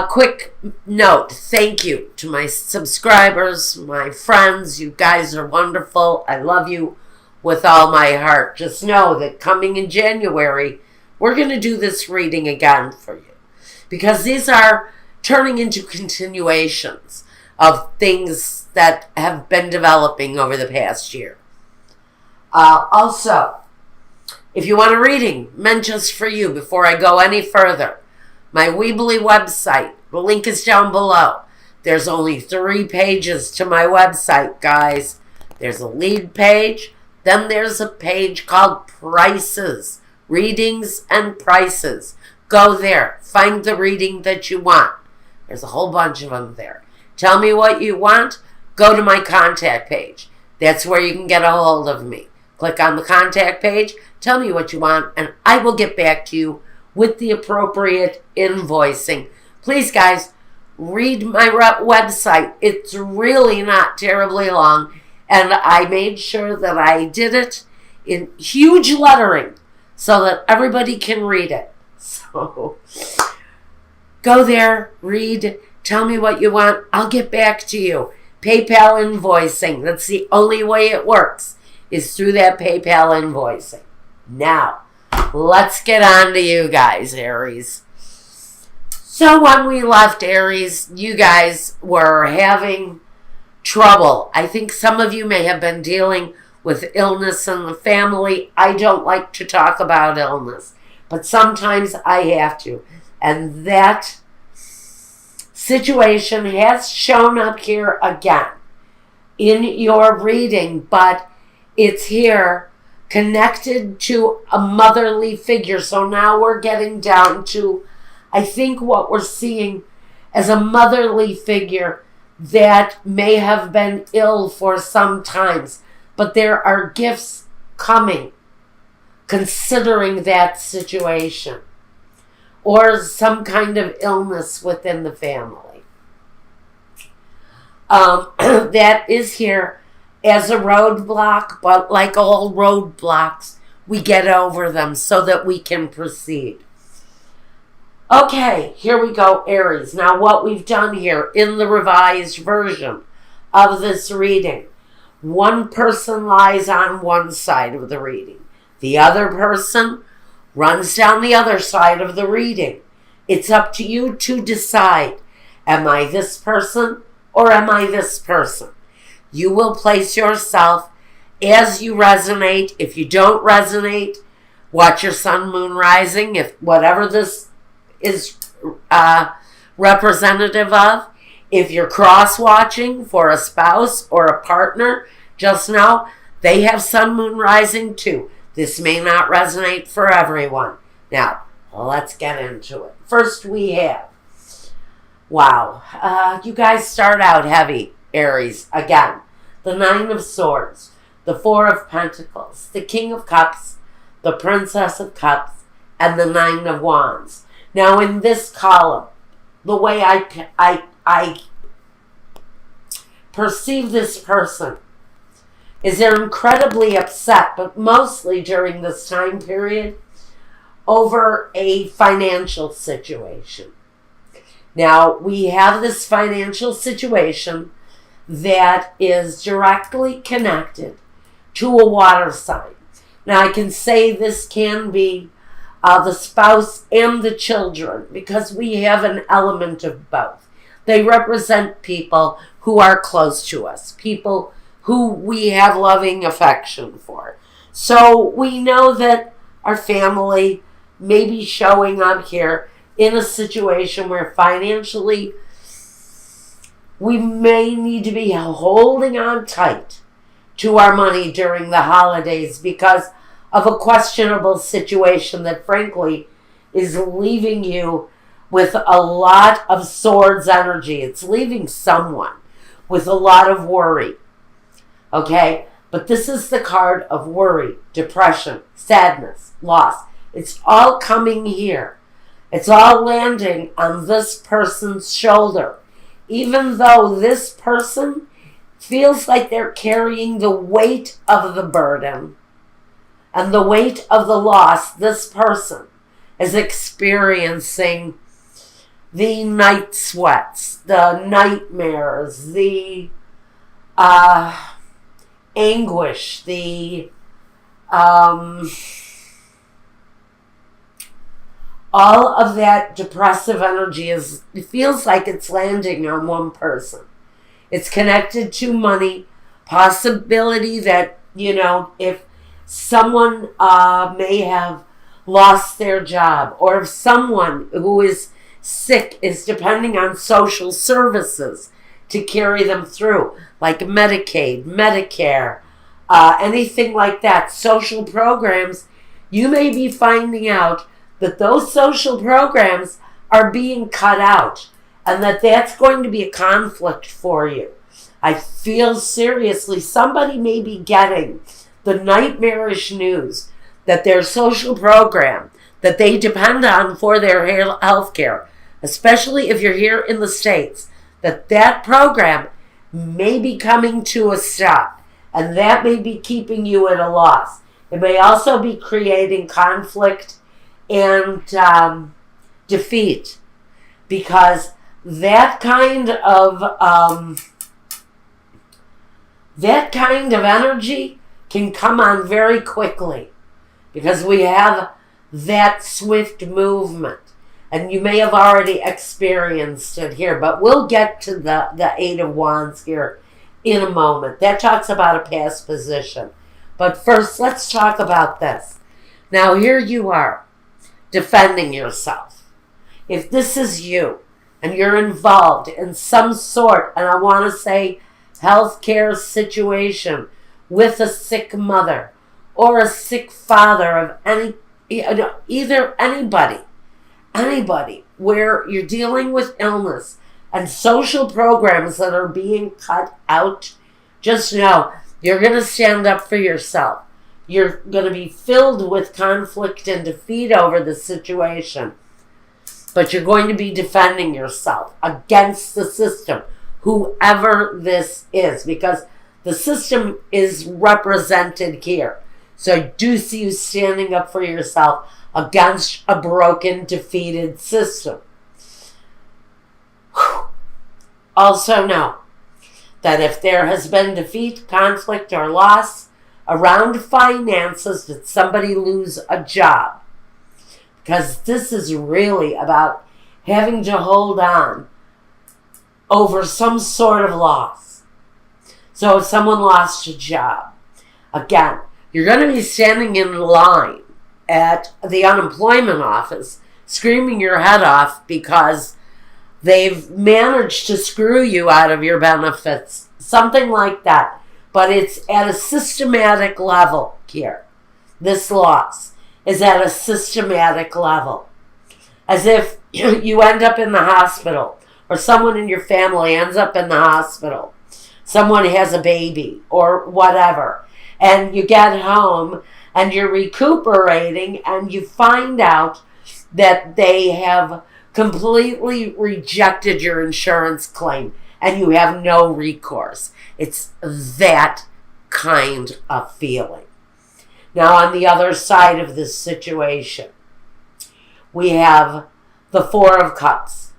Quick note, thank you to my subscribers, my friends. You guys are wonderful. I love you with all my heart. Just know that coming in January, we're going to do this reading again for you, because these are turning into continuations of things that have been developing over the past year. Also, if you want a reading meant just for you, before I go any further, my Weebly website, the link is down below. There's only 3 pages to my website, guys. There's a lead page, then there's a page called Prices, Readings and Prices. Go there, find the reading that you want. There's a whole bunch of them there. Tell me what you want, go to my contact page. That's where you can get a hold of me. Click on the contact page, tell me what you want, and I will get back to you with the appropriate invoicing. Please, guys, read my website. It's really not terribly long, and I made sure that I did it in huge lettering so that everybody can read it. So go there, read, tell me what you want. I'll get back to you. PayPal invoicing. That's the only way it works, is through that PayPal invoicing. Now, let's get on to you guys, Aries. So when we left Aries, you guys were having trouble. I think some of you may have been dealing with illness in the family. I don't like to talk about illness, but sometimes I have to. And that situation has shown up here again in your reading, but it's here connected to a motherly figure. So now we're getting down to, I think, what we're seeing as a motherly figure that may have been ill for some times, but there are gifts coming considering that situation, or some kind of illness within the family. That is here as a roadblock, but like all roadblocks, we get over them so that we can proceed. Okay, here we go, Aries. Now, what we've done here in the revised version of this reading, one person lies on one side of the reading. The other person runs down the other side of the reading. It's up to you to decide, am I this person or am I this person? You will place yourself as you resonate. If you don't resonate, watch your sun, moon, rising. If whatever this is representative of, if you're cross-watching for a spouse or a partner, just know they have sun, moon, rising too. This may not resonate for everyone. Now, let's get into it. First we have, wow, you guys start out heavy, Aries, again. The 9 of Swords, the 4 of Pentacles, the King of Cups, the Princess of Cups, and the 9 of Wands. Now in this column, the way I perceive this person is they're incredibly upset, but mostly during this time period, over a financial situation. Now, we have this financial situation that is directly connected to a water sign. Now, I can say this can be the spouse and the children, because we have an element of both. They represent people who are close to us, people who we have loving affection for. So we know that our family may be showing up here in a situation where financially we may need to be holding on tight to our money during the holidays because of a questionable situation that frankly is leaving you with a lot of swords energy. It's leaving someone with a lot of worry. Okay? But this is the card of worry, depression, sadness, loss. It's all coming here. It's all landing on this person's shoulder. Even though this person feels like they're carrying the weight of the burden and the weight of the loss, this person is experiencing the night sweats, the nightmares, the anguish, the all of that depressive energy it feels like it's landing on one person. It's connected to money, possibility that, if someone may have lost their job, or if someone who is sick is depending on social services to carry them through, like Medicaid, Medicare, anything like that, social programs, you may be finding out that those social programs are being cut out, and that's going to be a conflict for you. I feel seriously somebody may be getting the nightmarish news that their social program that they depend on for their health care, especially if you're here in the States, that program may be coming to a stop, and that may be keeping you at a loss. It may also be creating conflict and defeat, because that kind of energy can come on very quickly, because we have that swift movement, and you may have already experienced it here, but we'll get to the Eight of Wands here in a moment. That talks about a past position. But first, let's talk about this. Now, here you are, defending yourself. If this is you, and you're involved in some sort, and I want to say healthcare situation with a sick mother or a sick father of either anybody where you're dealing with illness and social programs that are being cut out, just know you're going to stand up for yourself. You're going to be filled with conflict and defeat over the situation, but you're going to be defending yourself against the system, whoever this is, because the system is represented here. So I do see you standing up for yourself against a broken, defeated system. Also know that if there has been defeat, conflict, or loss around finances, did somebody lose a job? Because this is really about having to hold on over some sort of loss. So if someone lost a job, again, you're going to be standing in line at the unemployment office, screaming your head off because they've managed to screw you out of your benefits. Something like that. But it's at a systematic level here. This loss is at a systematic level. As if you end up in the hospital, or someone in your family ends up in the hospital. Someone has a baby or whatever. And you get home and you're recuperating and you find out that they have completely rejected your insurance claim and you have no recourse. It's that kind of feeling. Now, on the other side of this situation, we have the Four of Cups,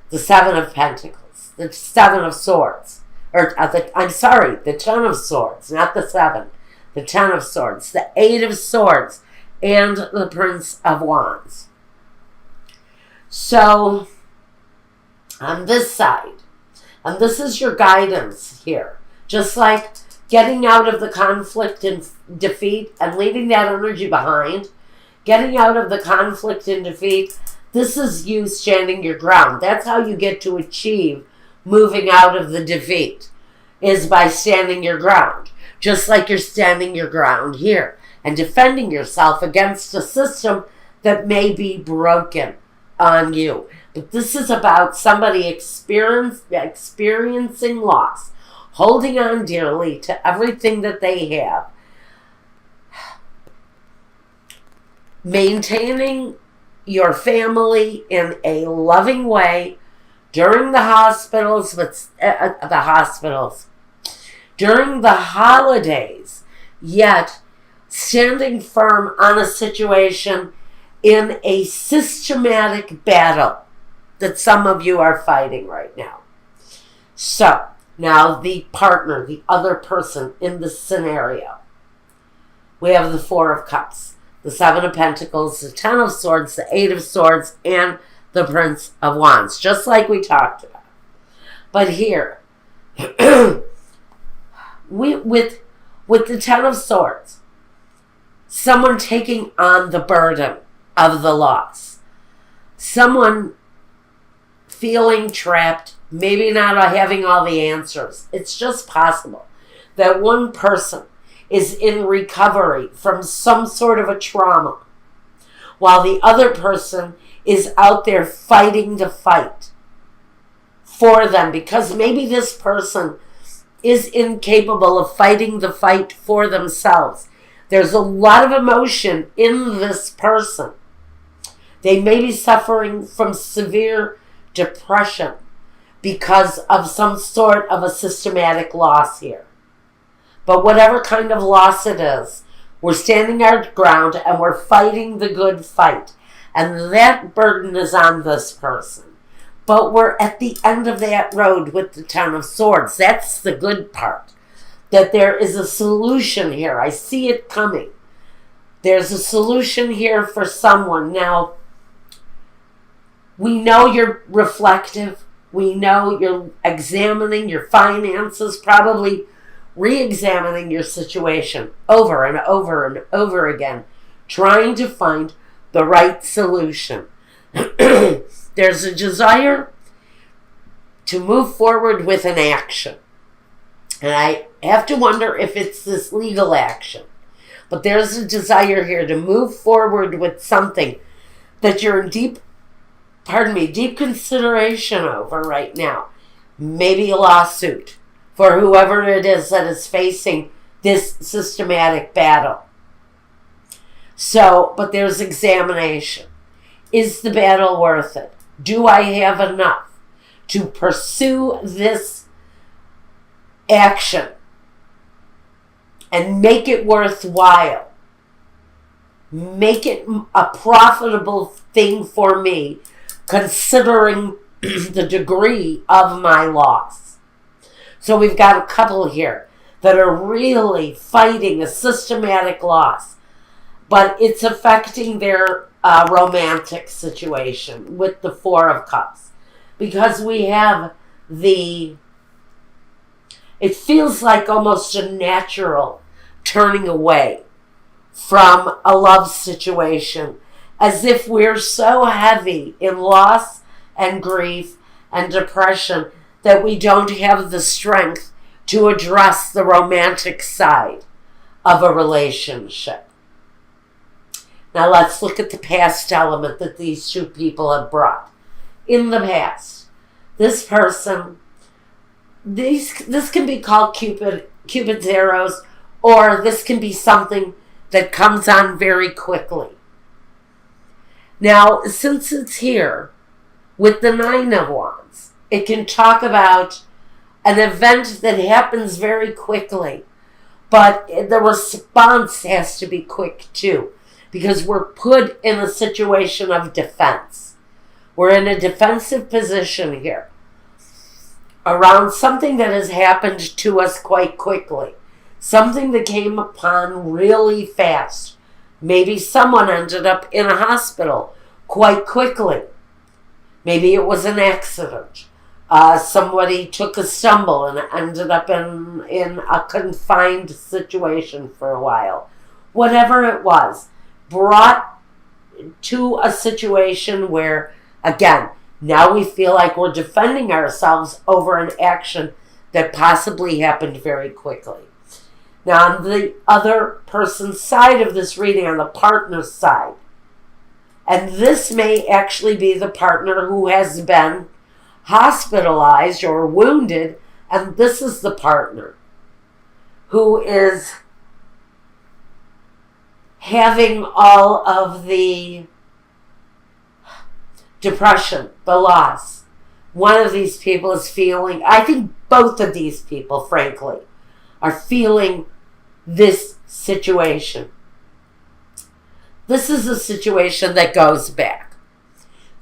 the Seven of Pentacles, the Seven of Swords, the Ten of Swords, not the Seven, the Ten of Swords, the Eight of Swords, and the Prince of Wands. So, on this side, and this is your guidance here, just like getting out of the conflict and defeat and leaving that energy behind, getting out of the conflict and defeat, this is you standing your ground. That's how you get to achieve moving out of the defeat, is by standing your ground. Just like you're standing your ground here and defending yourself against a system that may be broken on you. But this is about somebody experiencing loss, holding on dearly to everything that they have, maintaining your family in a loving way during the during the holidays, yet standing firm on a situation in a systematic battle. that some of you are fighting right now. So, now the partner, the other person in the scenario. We have the Four of Cups, the Seven of Pentacles, the Ten of Swords, the Eight of Swords, and the Prince of Wands, just like we talked about. But here, with the Ten of Swords, someone taking on the burden of the loss. Someone feeling trapped, maybe not having all the answers. It's just possible that one person is in recovery from some sort of a trauma, while the other person is out there fighting the fight for them, because maybe this person is incapable of fighting the fight for themselves. There's a lot of emotion in this person. They may be suffering from severe depression because of some sort of a systematic loss here. But whatever kind of loss it is, we're standing our ground and we're fighting the good fight. And that burden is on this person. But we're at the end of that road with the Ten of Swords. That's the good part. That there is a solution here. I see it coming. There's a solution here for someone. Now, we know you're reflective. We know you're examining your finances, probably re-examining your situation over and over and over again, trying to find the right solution. There's a desire to move forward with an action. And I have to wonder if it's this legal action. But there's a desire here to move forward with something that you're in deep consideration over right now. Maybe a lawsuit for whoever it is that is facing this systematic battle. So, but there's examination. Is the battle worth it? Do I have enough to pursue this action and make it worthwhile? Make it a profitable thing for me, considering the degree of my loss. So we've got a couple here that are really fighting a systematic loss, but it's affecting their romantic situation with the Four of Cups. Because we have it feels like almost a natural turning away from a love situation, as if we're so heavy in loss and grief and depression that we don't have the strength to address the romantic side of a relationship. Now let's look at the past element that these two people have brought. In the past, this person, this can be called Cupid's arrows, or this can be something that comes on very quickly. Now, since it's here with the Nine of Wands, it can talk about an event that happens very quickly, but the response has to be quick too, because we're put in a situation of defense. We're in a defensive position here around something that has happened to us quite quickly, something that came upon really fast. Maybe someone ended up in a hospital quite quickly. Maybe it was an accident. Somebody took a stumble and ended up in a confined situation for a while. Whatever it was, brought to a situation where, again, now we feel like we're defending ourselves over an action that possibly happened very quickly. Now, on the other person's side of this reading, on the partner's side, and this may actually be the partner who has been hospitalized or wounded, and this is the partner who is having all of the depression, the loss. One of these people is feeling, I think both of these people, frankly, are feeling this situation. This is a situation that goes back.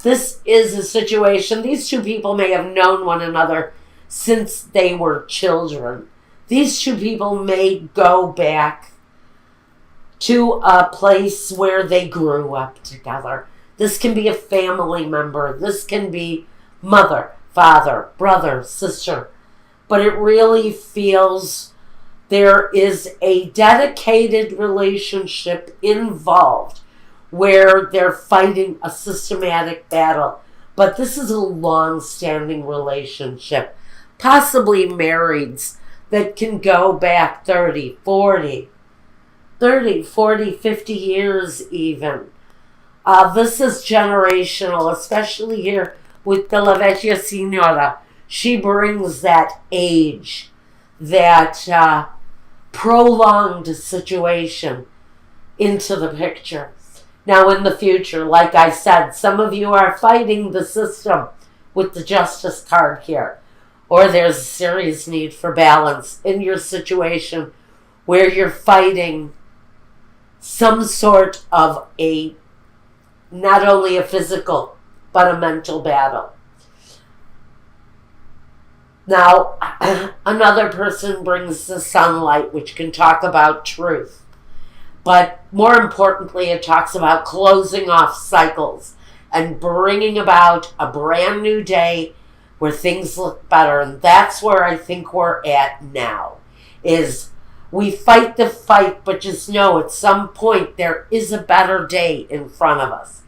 This is a situation. These two people may have known one another since they were children. These two people may go back to a place where they grew up together. This can be a family member. This can be mother, father, brother, sister. But it really feels there is a dedicated relationship involved where they're fighting a systematic battle. But this is a long-standing relationship, possibly marrieds that can go back 30, 40, 50 years even. This is generational, especially here with the La Vecchia Signora. She brings that age, that prolonged situation into the picture. Now in the future, like I said, some of you are fighting the system with the Justice card here. Or there's a serious need for balance in your situation where you're fighting some sort of not only a physical, but a mental battle. Now, another person brings the sunlight, which can talk about truth. But more importantly, it talks about closing off cycles and bringing about a brand new day where things look better. And that's where I think we're at now, is we fight the fight, but just know at some point there is a better day in front of us.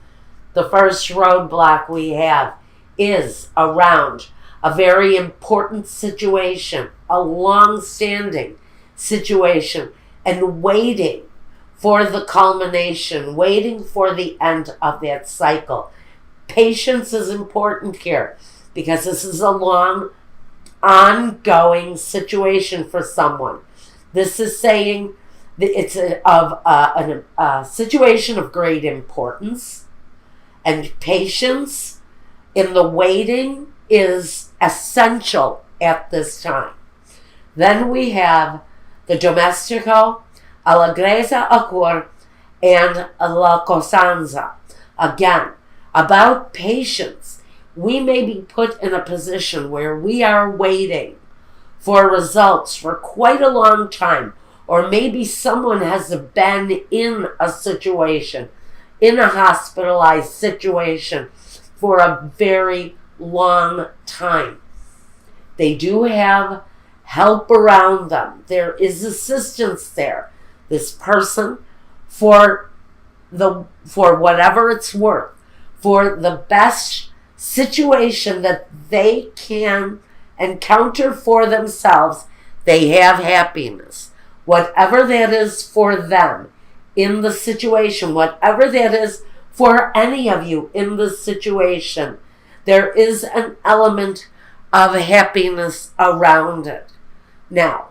The first roadblock we have is around a very important situation, a long-standing situation, and waiting for the culmination, waiting for the end of that cycle. Patience is important here because this is a long, ongoing situation for someone. This is saying that it's a situation of great importance, and patience in the waiting is essential at this time. Then we have the domestico, allegrezza a cor, and la costanza. Again, about patience. We may be put in a position where we are waiting for results for quite a long time, or maybe someone has been in a situation, in a hospitalized situation for a very long time. They do have help around them. There is assistance there. This person, for whatever it's worth, for the best situation that they can encounter for themselves, they have happiness. Whatever that is for them in the situation, whatever that is for any of you in the situation, there is an element of happiness around it. Now,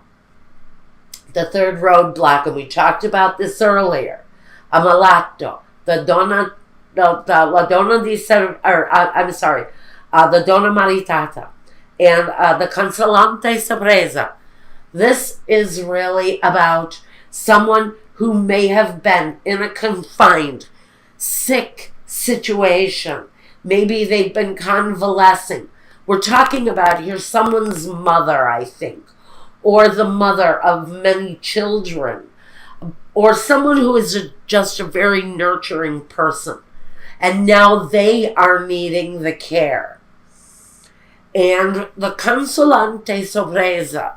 the third roadblock, and we talked about this earlier, Amalato, the donna maritata, and the consolante sorpresa. This is really about someone who may have been in a confined, sick situation. Maybe they've been convalescing. We're talking about here someone's mother, I think, or the mother of many children, or someone who is just a very nurturing person. And now they are needing the care. And the consolante sorpresa,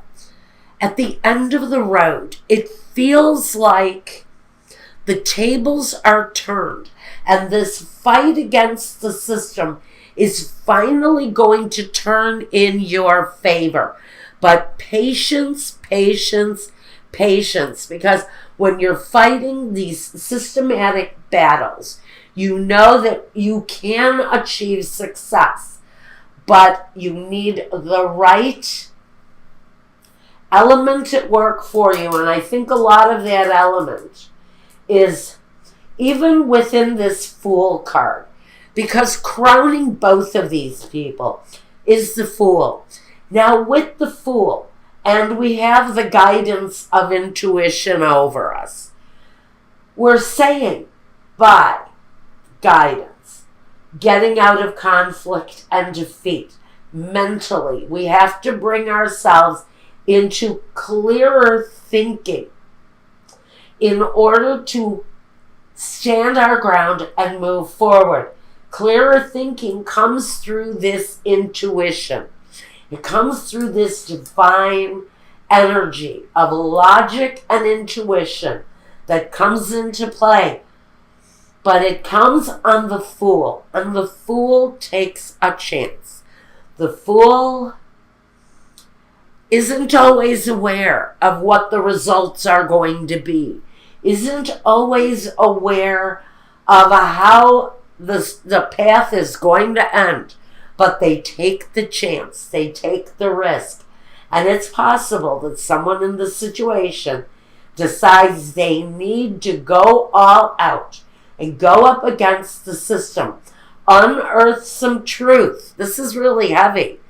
at the end of the road, it feels like the tables are turned, and this fight against the system is finally going to turn in your favor. But patience, patience, patience, because when you're fighting these systematic battles, you know that you can achieve success, but you need the right element at work for you. And I think a lot of that element is even within this Fool card, because crowning both of these people is the Fool. Now with the Fool, and we have the guidance of intuition over us, we're saying by guidance, getting out of conflict and defeat. Mentally, we have to bring ourselves into clearer thinking in order to stand our ground and move forward. Clearer thinking comes through this intuition. It comes through this divine energy of logic and intuition that comes into play. But it comes on the fool, and the fool takes a chance. The fool isn't always aware of what the results are going to be, isn't always aware of how the path is going to end, but they take the chance, they take the risk. And it's possible that someone in the situation decides they need to go all out and go up against the system, unearth some truth. This is really heavy.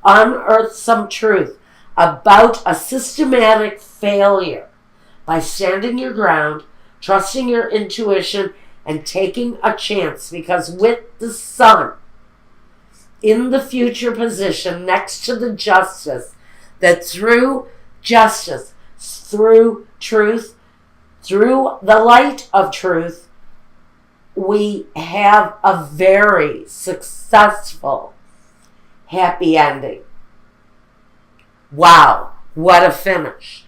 Unearth some truth about a systematic failure by standing your ground, trusting your intuition, and taking a chance. Because with the sun in the future position next to the justice, that through justice, through truth, through the light of truth, we have a very successful, happy ending. Wow, what a finish.